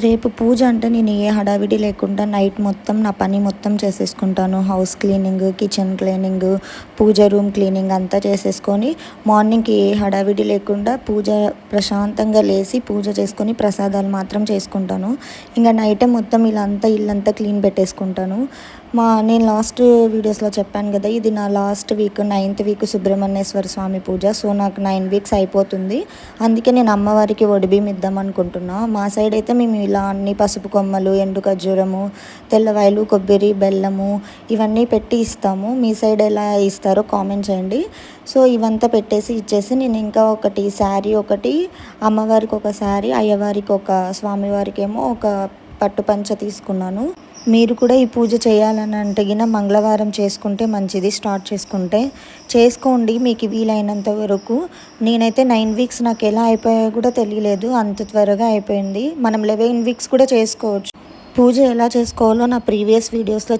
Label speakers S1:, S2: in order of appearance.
S1: రేపు పూజ అంటే నేను ఏ హడావిడి లేకుండా నైట్ మొత్తం నా పని మొత్తం చేసేసుకుంటాను. హౌస్ క్లీనింగ్, కిచెన్ క్లీనింగ్, పూజ రూమ్ క్లీనింగ్ అంతా చేసేసుకొని మార్నింగ్కి ఏ హడావిడి లేకుండా పూజ ప్రశాంతంగా లేచి పూజ చేసుకొని ప్రసాదాలు మాత్రం చేసుకుంటాను. ఇంకా నైటే మొత్తం ఇల్లంతా క్లీన్ పెట్టేసుకుంటాను. నేను లాస్ట్ వీడియోస్లో చెప్పాను కదా, ఇది నా last week 9th week Subrahmanyeswara Swamy puja. So నాకు 9 వీక్స్ అయిపోతుంది. అందుకే నేను అమ్మవారికి ఒడిబియ్యం ఇద్దాం అనుకుంటున్నా. మా సైడ్ అయితే మేము ఇలా అన్ని పసుపు కొమ్మలు, ఎండు ఖర్జూరము, తెల్లవాయలు, కొబ్బరి, బెల్లము ఇవన్నీ పెట్టి ఇస్తాము. మీ సైడ్ ఎలా ఇస్తారో కామెంట్ చేయండి. సో ఇవంతా పెట్టేసి ఇచ్చేసి నేను ఇంకా ఒకటి శారీ, ఒకటి అమ్మవారికి ఒక శారీ, అయ్యవారికి ఒక, స్వామివారికి ఏమో ఒక పట్టు పంచ తీసుకున్నాను. మీరు కూడా ఈ పూజ చేయాలని అంటే మంగళవారం చేసుకుంటే మంచిది. స్టార్ట్ చేసుకోండి మీకు వీలైనంత వరకు. నేనైతే 9 వీక్స్ నాకు ఎలా అయిపోయాయో కూడా తెలియలేదు, అంత త్వరగా అయిపోయింది. మనం 11 వీక్స్ కూడా చేసుకోవచ్చు. పూజ ఎలా చేసుకోవాలో నా ప్రీవియస్ వీడియోస్లో